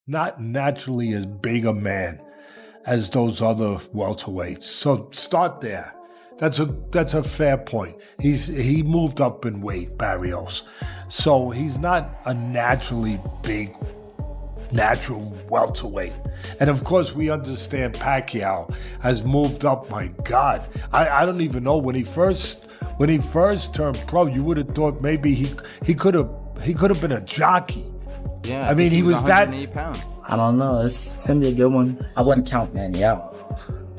not naturally as big a man as those other welterweights. So start there. That's a fair point. He moved up in weight, Barrios. So he's not a naturally big natural welterweight. And of course we understand Pacquiao has moved up. My God. I don't even know when he first turned pro, you would have thought maybe he could have been a jockey. Yeah, I mean he was that 108 pounds. I don't know. It's gonna be a good one. I wouldn't count Manny out.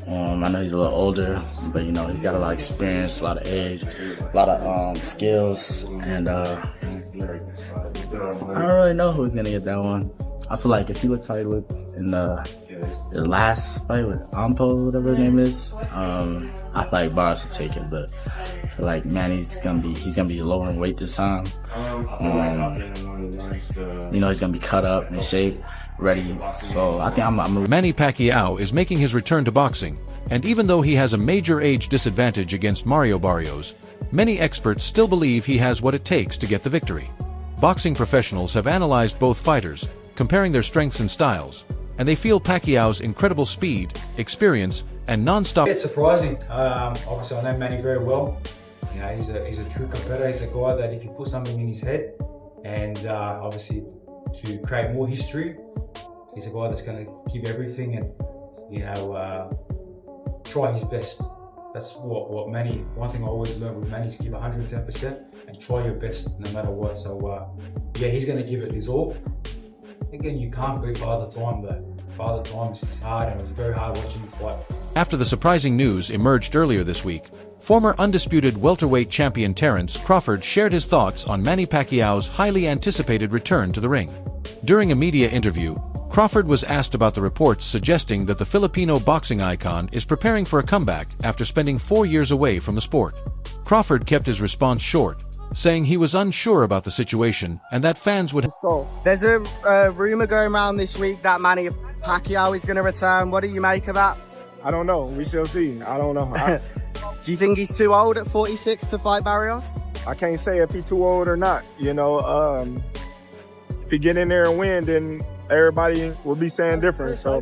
I know he's a little older, but you know he's got a lot of experience, a lot of age, a lot of skills, and I don't really know who's gonna get that one. I feel like if he looks like he looked in the last fight with Ampo, whatever his name is, I feel like Barnes will take it, but I feel like Manny's gonna be lower in weight this time. You know he's gonna be cut up in shape, ready. So I think I'm Manny Pacquiao is making his return to boxing, and even though he has a major age disadvantage against Mario Barrios, many experts still believe he has what it takes to get the victory. Boxing professionals have analyzed both fighters, comparing their strengths and styles, and they feel Pacquiao's incredible speed, experience, and non-stop. It's surprising. Obviously, I know Manny very well. You know, he's a true competitor. He's a guy that if you put something in his head, and obviously to create more history, he's a guy that's going to give everything and try his best. That's what Manny. One thing I always learned with Manny is give 110% and try your best no matter what. So yeah, he's going to give it his all. Again, you can't beat Father Time, but Father Time is hard, and it was very hard watching him fight. After the surprising news emerged earlier this week, former undisputed welterweight champion Terence Crawford shared his thoughts on Manny Pacquiao's highly anticipated return to the ring. During a media interview, Crawford was asked about the reports suggesting that the Filipino boxing icon is preparing for a comeback after spending 4 years away from the sport. Crawford kept his response short, saying he was unsure about the situation and that fans would. There's a rumor going around this week that Manny Pacquiao is going to return. What do you make of that? I don't know. We shall see. I don't know. Do you think he's too old at 46 to fight Barrios? I can't say if he's too old or not. You know, if he get in there and win, then everybody will be saying different. So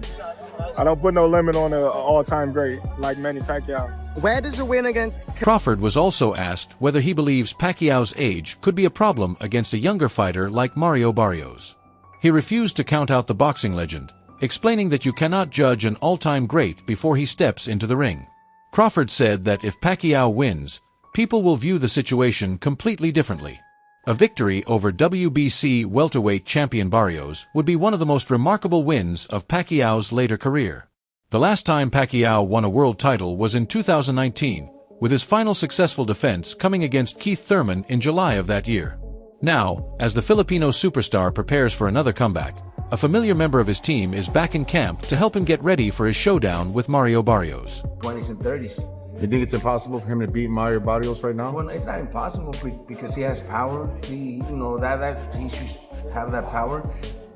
I don't put no limit on an all-time great like Manny Pacquiao. Where does a win against... Crawford was also asked whether he believes Pacquiao's age could be a problem against a younger fighter like Mario Barrios. He refused to count out the boxing legend, explaining that you cannot judge an all-time great before he steps into the ring. Crawford said that if Pacquiao wins, people will view the situation completely differently. A victory over WBC welterweight champion Barrios would be one of the most remarkable wins of Pacquiao's later career. The last time Pacquiao won a world title was in 2019, with his final successful defense coming against Keith Thurman in July of that year. Now, as the Filipino superstar prepares for another comeback, a familiar member of his team is back in camp to help him get ready for his showdown with Mario Barrios. 20s and 30s. You think it's impossible for him to beat Mario Barrios right now? Well, it's not impossible because he has power. He should have that power.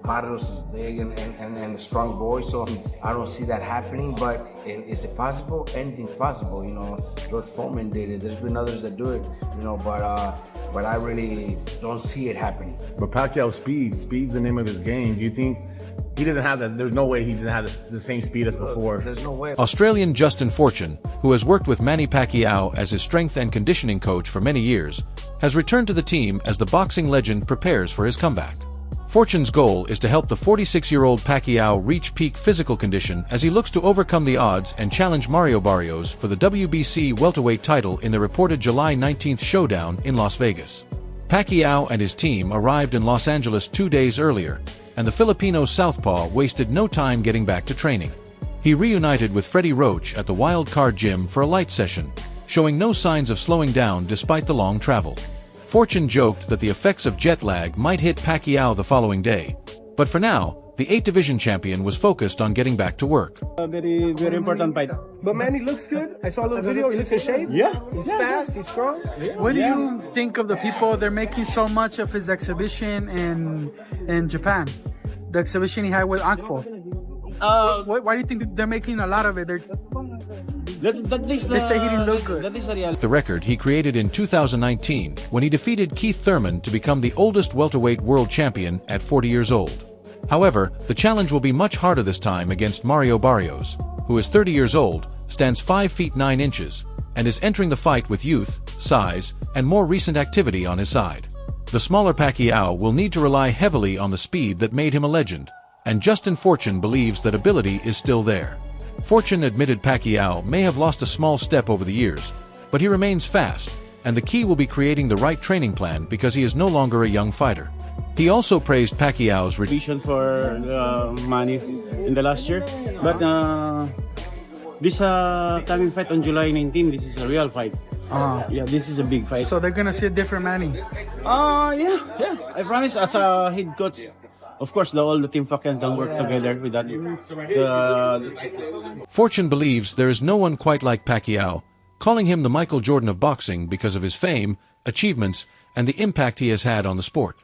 Barrios is big and a strong boy, so I don't see that happening. But is it possible? Anything's possible. You know, George Foreman did it. There's been others that do it. You know, but I really don't see it happening. But Pacquiao's speed's the name of his game. Do you think he doesn't have that? There's no way he didn't have the same speed as before. There's no way. Australian Justin Fortune, who has worked with Manny Pacquiao as his strength and conditioning coach for many years, has returned to the team as the boxing legend prepares for his comeback. Fortune's goal is to help the 46-year-old Pacquiao reach peak physical condition as he looks to overcome the odds and challenge Mario Barrios for the WBC welterweight title in the reported July 19th showdown in Las Vegas. Pacquiao and his team arrived in Los Angeles 2 days earlier, and the Filipino southpaw wasted no time getting back to training. He reunited with Freddie Roach at the Wild Card Gym for a light session, showing no signs of slowing down despite the long travel. Fortune joked that the effects of jet lag might hit Pacquiao the following day, but for now, the 8-division champion was focused on getting back to work. Very, very important fight. But Manny looks good. I saw a little video. He looks in shape. Yeah. He's fast. He's strong. Yeah. What do you think of the people? They're making so much of his exhibition in Japan. The exhibition he had with Akpo. Why do you think they're making a lot of it? They say he didn't look good. The record he created in 2019 when he defeated Keith Thurman to become the oldest welterweight world champion at 40 years old. However, the challenge will be much harder this time against Mario Barrios, who is 30 years old, stands 5 feet 9 inches, and is entering the fight with youth, size, and more recent activity on his side. The smaller Pacquiao will need to rely heavily on the speed that made him a legend, and Justin Fortune believes that ability is still there. Fortune admitted Pacquiao may have lost a small step over the years, but he remains fast, and the key will be creating the right training plan because he is no longer a young fighter. He also praised Pacquiao's vision for Manny in the last year, but this coming fight on July 19, this is a real fight. Yeah, this is a big fight. So they're gonna see a different Manny. Yeah. I promise, as a head coach, of course, all the team can work together with that. Fortune believes there is no one quite like Pacquiao, calling him the Michael Jordan of boxing because of his fame, achievements, and the impact he has had on the sport.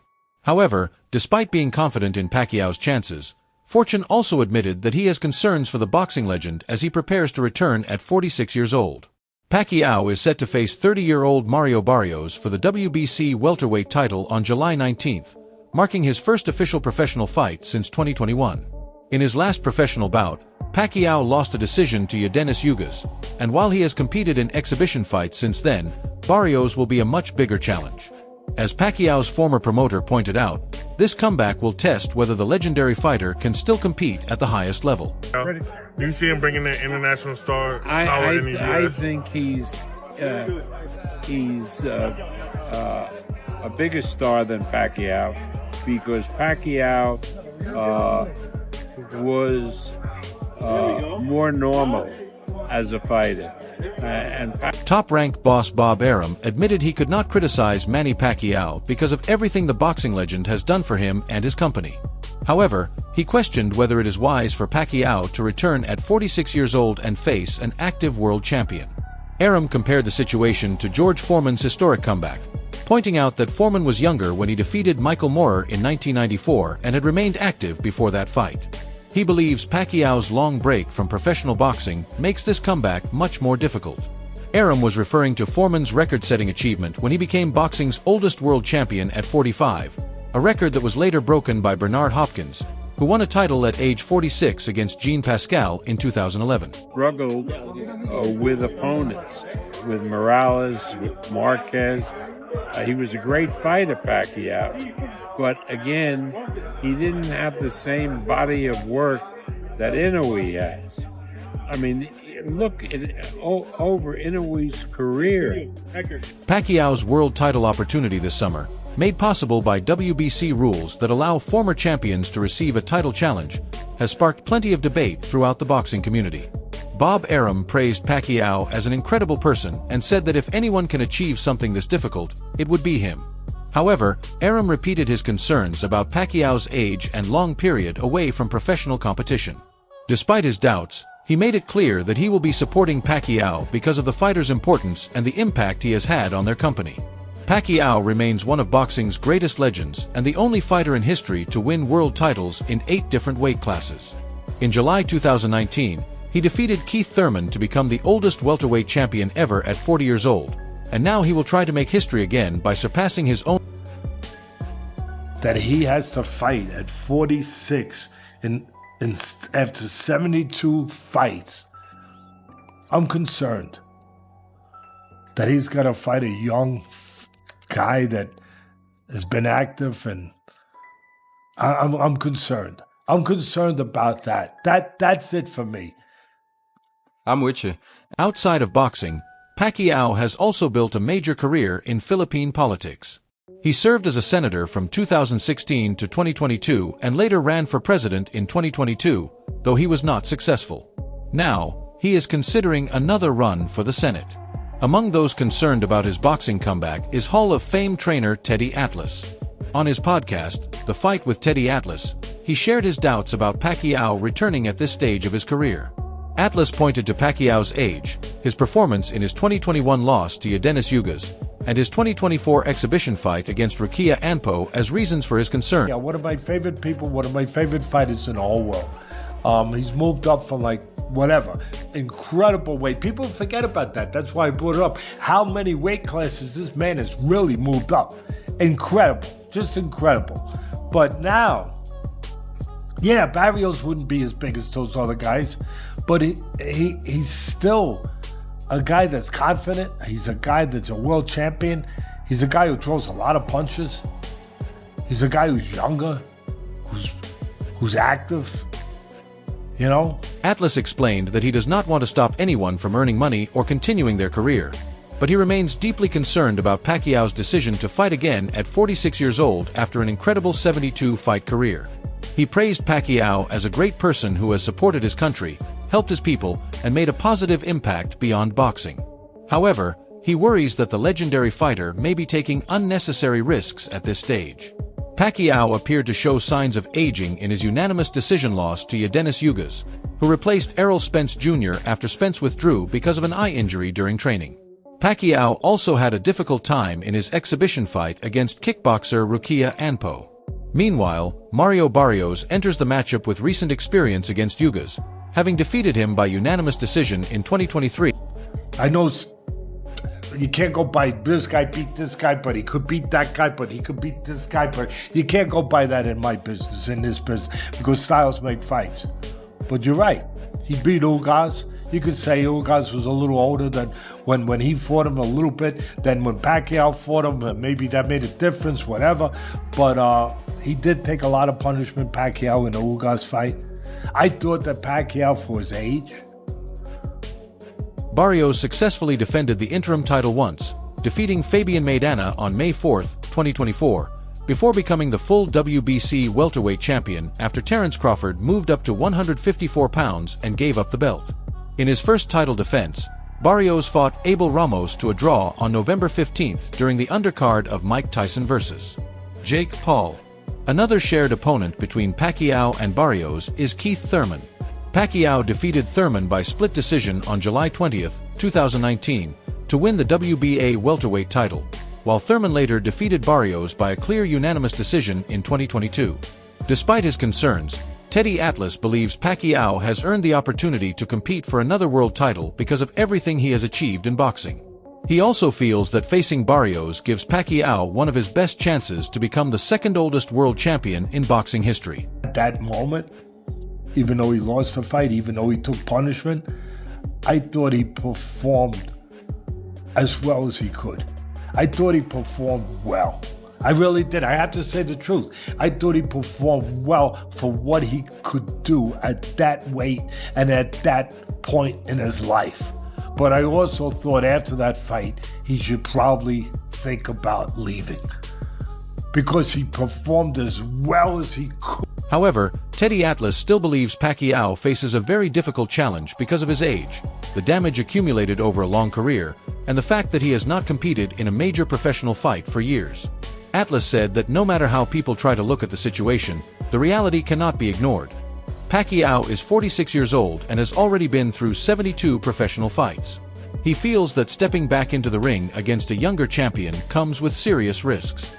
However, despite being confident in Pacquiao's chances, Fortune also admitted that he has concerns for the boxing legend as he prepares to return at 46 years old. Pacquiao is set to face 30-year-old Mario Barrios for the WBC welterweight title on July 19th, marking his first official professional fight since 2021. In his last professional bout, Pacquiao lost a decision to Yordenis Ugas, and while he has competed in exhibition fights since then, Barrios will be a much bigger challenge. As Pacquiao's former promoter pointed out, this comeback will test whether the legendary fighter can still compete at the highest level. Do you see him bringing the international star power in the I US? think he's a bigger star than Pacquiao because Pacquiao was more normal as a fighter. Top-ranked boss Bob Arum admitted he could not criticize Manny Pacquiao because of everything the boxing legend has done for him and his company. However, he questioned whether it is wise for Pacquiao to return at 46 years old and face an active world champion. Arum compared the situation to George Foreman's historic comeback, pointing out that Foreman was younger when he defeated Michael Moorer in 1994 and had remained active before that fight. He believes Pacquiao's long break from professional boxing makes this comeback much more difficult. Arum was referring to Foreman's record-setting achievement when he became boxing's oldest world champion at 45, a record that was later broken by Bernard Hopkins, who won a title at age 46 against Jean Pascal in 2011. Struggled with opponents, with Morales, with Marquez. He was a great fighter, Pacquiao, but again, he didn't have the same body of work that Inoue has. I mean, look over Inoue's career. Pacquiao's world title opportunity this summer, made possible by WBC rules that allow former champions to receive a title challenge, has sparked plenty of debate throughout the boxing community. Bob Arum praised Pacquiao as an incredible person and said that if anyone can achieve something this difficult, it would be him. However, Arum repeated his concerns about Pacquiao's age and long period away from professional competition. Despite his doubts, he made it clear that he will be supporting Pacquiao because of the fighter's importance and the impact he has had on their company. Pacquiao remains one of boxing's greatest legends and the only fighter in history to win world titles in 8 different weight classes. In July 2019, he defeated Keith Thurman to become the oldest welterweight champion ever at 40 years old, and now he will try to make history again by surpassing his own. That he has to fight at 46 after 72 fights. I'm concerned that he's got to fight a young guy that has been active, and I'm concerned. I'm concerned about that. That's it for me. I'm with you. Outside of boxing, Pacquiao has also built a major career in Philippine politics. He served as a senator from 2016 to 2022 and later ran for president in 2022, though he was not successful. Now, he is considering another run for the Senate. Among those concerned about his boxing comeback is Hall of Fame trainer Teddy Atlas. On his podcast, The Fight with Teddy Atlas, he shared his doubts about Pacquiao returning at this stage of his career. Atlas pointed to Pacquiao's age, his performance in his 2021 loss to Yordenis Ugas, and his 2024 exhibition fight against Rukia Anpo as reasons for his concern. Yeah, one of my favorite people, one of my favorite fighters in the whole world. He's moved up from incredible weight. People forget about that. That's why I brought it up. How many weight classes this man has really moved up. Incredible, just incredible. But now, Yeah, Barrios wouldn't be as big as those other guys, but he's still a guy that's confident. He's a guy that's a world champion. He's a guy who throws a lot of punches. He's a guy who's younger, who's active, you know? Atlas explained that he does not want to stop anyone from earning money or continuing their career, but he remains deeply concerned about Pacquiao's decision to fight again at 46 years old after an incredible 72-fight career. He praised Pacquiao as a great person who has supported his country, helped his people, and made a positive impact beyond boxing. However, he worries that the legendary fighter may be taking unnecessary risks at this stage. Pacquiao appeared to show signs of aging in his unanimous decision loss to Yadenis Ugas, who replaced Errol Spence Jr. after Spence withdrew because of an eye injury during training. Pacquiao also had a difficult time in his exhibition fight against kickboxer Rukia Anpo. Meanwhile, Mario Barrios enters the matchup with recent experience against Ugas, having defeated him by unanimous decision in 2023. I know you can't go by this guy beat this guy, but he could beat that guy, but he could beat this guy, but you can't go by that in my business, in this business, because styles make fights. But you're right. He beat Ugas. You could say Ugas was a little older than when he fought him a little bit, than when Pacquiao fought him. Maybe that made a difference, whatever. But he did take a lot of punishment, Pacquiao, in the Ugas fight. I thought that Pacquiao, for his age... Barrios successfully defended the interim title once, defeating Fabian Maidana on May 4, 2024, before becoming the full WBC welterweight champion after Terence Crawford moved up to 154 pounds and gave up the belt. In his first title defense, Barrios fought Abel Ramos to a draw on November 15th during the undercard of Mike Tyson vs. Jake Paul. Another shared opponent between Pacquiao and Barrios is Keith Thurman. Pacquiao defeated Thurman by split decision on July 20, 2019, to win the WBA welterweight title, while Thurman later defeated Barrios by a clear unanimous decision in 2022. Despite his concerns, Teddy Atlas believes Pacquiao has earned the opportunity to compete for another world title because of everything he has achieved in boxing. He also feels that facing Barrios gives Pacquiao one of his best chances to become the second oldest world champion in boxing history. At that moment, even though he lost the fight, even though he took punishment, I thought he performed as well as he could. I thought he performed well. I really did. I have to say the truth. I thought he performed well for what he could do at that weight and at that point in his life. But I also thought after that fight, he should probably think about leaving, because he performed as well as he could. However, Teddy Atlas still believes Pacquiao faces a very difficult challenge because of his age, the damage accumulated over a long career, and the fact that he has not competed in a major professional fight for years. Atlas said that no matter how people try to look at the situation, the reality cannot be ignored. Pacquiao is 46 years old and has already been through 72 professional fights. He feels that stepping back into the ring against a younger champion comes with serious risks.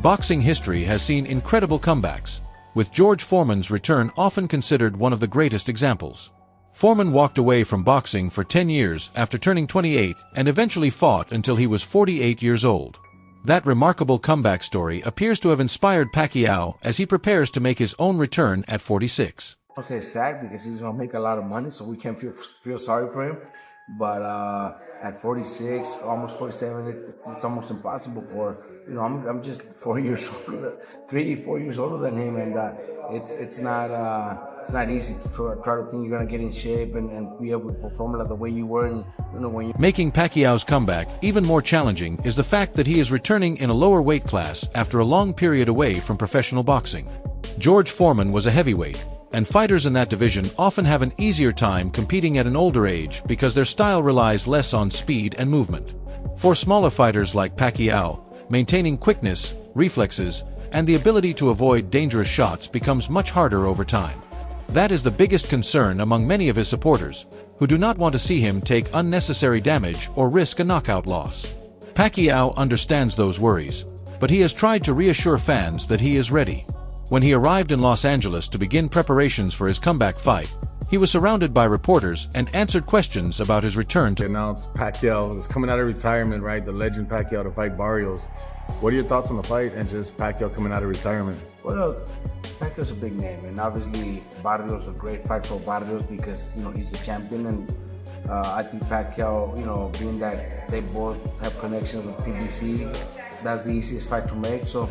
Boxing history has seen incredible comebacks, with George Foreman's return often considered one of the greatest examples. Foreman walked away from boxing for 10 years after turning 28 and eventually fought until he was 48 years old. That remarkable comeback story appears to have inspired Pacquiao as he prepares to make his own return at 46. I'll say it's sad because he's going to make a lot of money, so we can't feel sorry for him. But at 46, almost 47, it's almost impossible for, I'm just 4 years older, 4 years older than him, and it's not easy to try to think you're going to get in shape and be able to perform like the way you were, when you... Making Pacquiao's comeback even more challenging is the fact that he is returning in a lower weight class after a long period away from professional boxing. George Foreman was a heavyweight, and fighters in that division often have an easier time competing at an older age because their style relies less on speed and movement. For smaller fighters like Pacquiao, maintaining quickness, reflexes, and the ability to avoid dangerous shots becomes much harder over time. That is the biggest concern among many of his supporters, who do not want to see him take unnecessary damage or risk a knockout loss. Pacquiao understands those worries, but he has tried to reassure fans that he is ready. When he arrived in Los Angeles to begin preparations for his comeback fight, he was surrounded by reporters and answered questions about his return to... Announced Pacquiao is coming out of retirement, right? The legend Pacquiao to fight Barrios. What are your thoughts on the fight and just Pacquiao coming out of retirement? Well, Pacquiao's a big name, and obviously Barrios a great fight for Barrios because he's a champion, and I think Pacquiao, being that they both have connections with PBC, that's the easiest fight to make. So,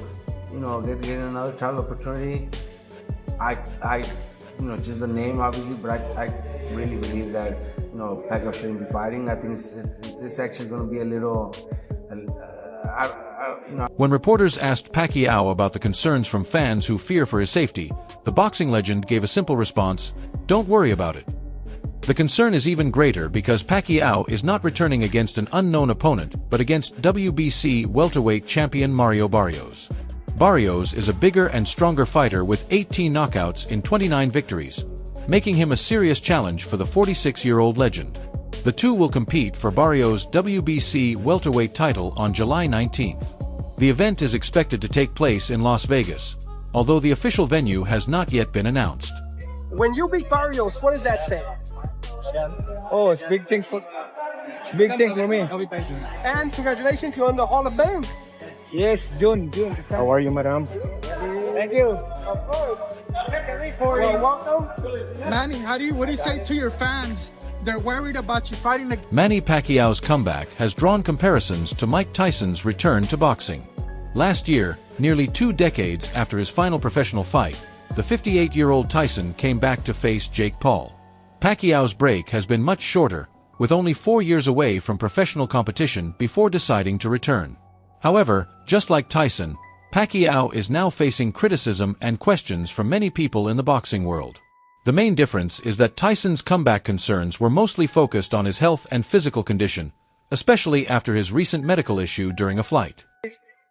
they're getting another title opportunity. I just the name obviously, but I really believe that Pacquiao shouldn't be fighting. I think it's actually going to be a little. When reporters asked Pacquiao about the concerns from fans who fear for his safety, the boxing legend gave a simple response: "Don't worry about it." The concern is even greater because Pacquiao is not returning against an unknown opponent, but against WBC welterweight champion Mario Barrios. Barrios is a bigger and stronger fighter with 18 knockouts in 29 victories, making him a serious challenge for the 46-year-old legend. The two will compete for Barrios' WBC welterweight title on July 19th. The event is expected to take place in Las Vegas, although the official venue has not yet been announced. When you beat Barrios, what does that say? Oh, it's a big thing for me. And congratulations, you're in the Hall of Fame. Yes, June. How are you, madam? Thank you. Well, welcome. Manny, what do you say to your fans? They're worried about you fighting the... Manny Pacquiao's comeback has drawn comparisons to Mike Tyson's return to boxing. Last year, nearly 2 decades after his final professional fight, the 58-year-old Tyson came back to face Jake Paul. Pacquiao's break has been much shorter, with only 4 years away from professional competition before deciding to return. However, just like Tyson, Pacquiao is now facing criticism and questions from many people in the boxing world. The main difference is that Tyson's comeback concerns were mostly focused on his health and physical condition, especially after his recent medical issue during a flight.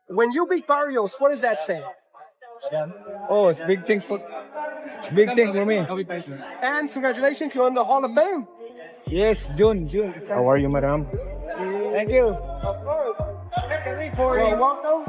When you beat Barrios, what does that say? Oh, it's a big thing for me. And congratulations, you're in the Hall of Fame. Yes, June. How are you, madam? Thank you. Well, welcome.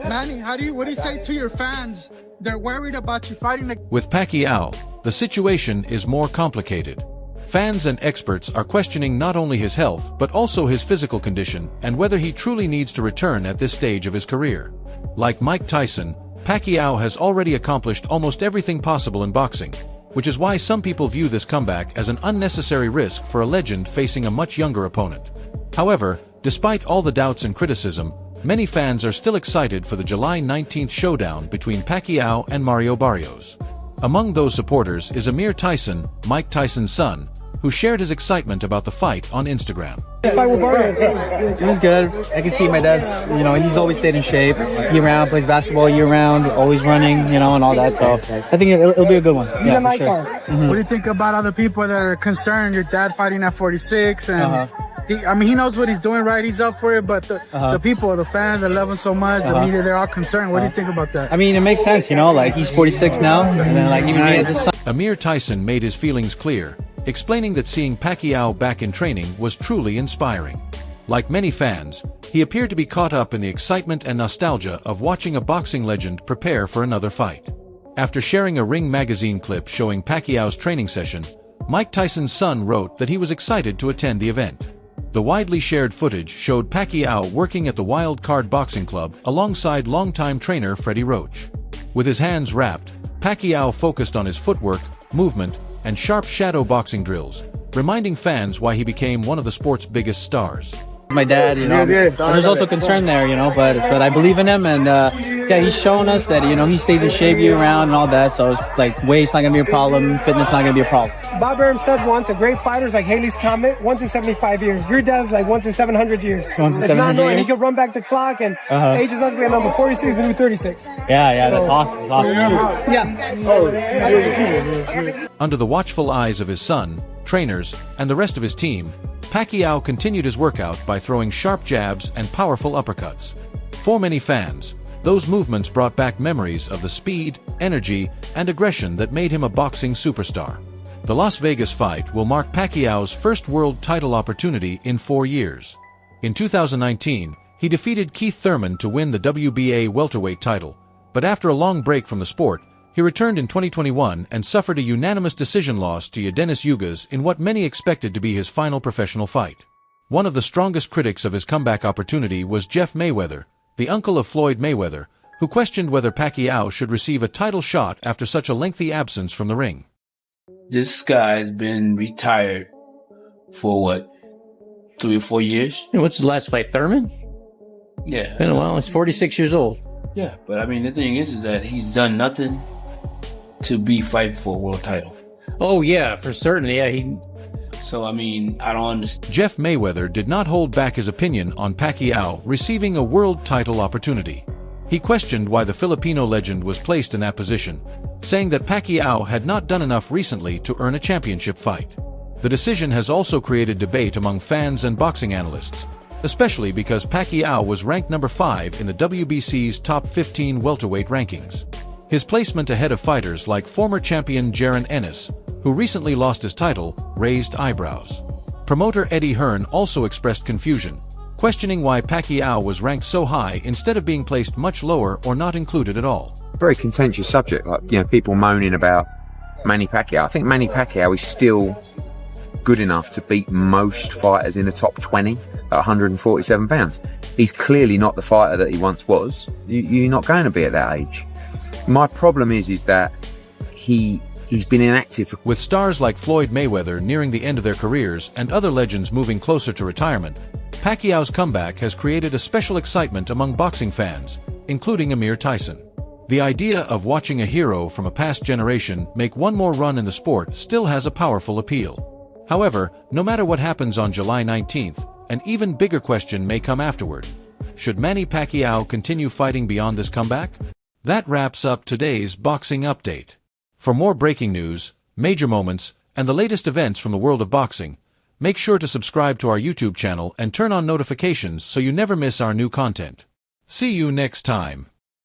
Manny, what do you say to your fans? They're worried about you fighting the... With Pacquiao, the situation is more complicated. Fans and experts are questioning not only his health but also his physical condition and whether he truly needs to return at this stage of his career. Like Mike Tyson, Pacquiao has already accomplished almost everything possible in boxing, which is why some people view this comeback as an unnecessary risk for a legend facing a much younger opponent. However, despite all the doubts and criticism, many fans are still excited for the July 19th showdown between Pacquiao and Mario Barrios. Among those supporters is Amir Tyson, Mike Tyson's son, who shared his excitement about the fight on Instagram. It was good. I can see my dad's, he's always stayed in shape, year-round, plays basketball year-round, always running, and all that. So I think it'll be a good one. He's an icon. What do you think about other people that are concerned? Your dad fighting at 46, and he knows what he's doing, right? He's up for it, but the people, the fans that love him so much, the media, they're all concerned. What do you think about that? I mean, it makes sense, he's 46 now, and then even he has his son. Amir Tyson made his feelings clear, explaining that seeing Pacquiao back in training was truly inspiring. Like many fans, he appeared to be caught up in the excitement and nostalgia of watching a boxing legend prepare for another fight. After sharing a Ring magazine clip showing Pacquiao's training session, Mike Tyson's son wrote that he was excited to attend the event. The widely shared footage showed Pacquiao working at the Wild Card Boxing Club alongside longtime trainer Freddie Roach. With his hands wrapped, Pacquiao focused on his footwork, movement, and sharp shadow boxing drills, reminding fans why he became one of the sport's biggest stars. My dad, there's also concern there, but I believe in him, and he's shown us that he stays in shape year round and all that. So it's like weight's not gonna be a problem, fitness not gonna be a problem. Bob Arum said once, a great fighter's like Haley's Comet, once in 75 years. Your dad's like once in 700 years. Once in it's 700 not knowing. years? He could run back the clock, and age is not gonna be a number. 46 is the new 36. Yeah, that's awesome. Under the watchful eyes of his son, trainers, and the rest of his team, Pacquiao continued his workout by throwing sharp jabs and powerful uppercuts. For many fans, those movements brought back memories of the speed, energy, and aggression that made him a boxing superstar. The Las Vegas fight will mark Pacquiao's first world title opportunity in 4 years. In 2019, he defeated Keith Thurman to win the WBA welterweight title, but after a long break from the sport, he returned in 2021 and suffered a unanimous decision loss to Yadenis Ugas in what many expected to be his final professional fight. One of the strongest critics of his comeback opportunity was Jeff Mayweather, the uncle of Floyd Mayweather, who questioned whether Pacquiao should receive a title shot after such a lengthy absence from the ring. This guy's been retired for what, 3 or 4 years? What's his last fight? Thurman? Yeah. Been a while. He's 46 years old. Yeah, but I mean, the thing is that he's done nothing to be fighting for a world title. Oh, yeah, for certain. Yeah, So, I mean, I don't understand. Jeff Mayweather did not hold back his opinion on Pacquiao receiving a world title opportunity. He questioned why the Filipino legend was placed in that position, saying that Pacquiao had not done enough recently to earn a championship fight. The decision has also created debate among fans and boxing analysts, especially because Pacquiao was ranked number 5 in the WBC's top 15 welterweight rankings. His placement ahead of fighters like former champion Jaron Ennis, who recently lost his title, raised eyebrows. Promoter Eddie Hearn also expressed confusion, questioning why Pacquiao was ranked so high instead of being placed much lower or not included at all. Very contentious subject, like, people moaning about Manny Pacquiao. I think Manny Pacquiao is still good enough to beat most fighters in the top 20 at 147 pounds. He's clearly not the fighter that he once was. You're not going to be at that age. My problem is that he's been inactive. With stars like Floyd Mayweather nearing the end of their careers and other legends moving closer to retirement, Pacquiao's comeback has created a special excitement among boxing fans, including Amir Tyson. The idea of watching a hero from a past generation make one more run in the sport still has a powerful appeal. However, no matter what happens on July 19th, an even bigger question may come afterward. Should Manny Pacquiao continue fighting beyond this comeback? That wraps up today's boxing update. For more breaking news, major moments, and the latest events from the world of boxing, make sure to subscribe to our YouTube channel and turn on notifications so you never miss our new content. See you next time.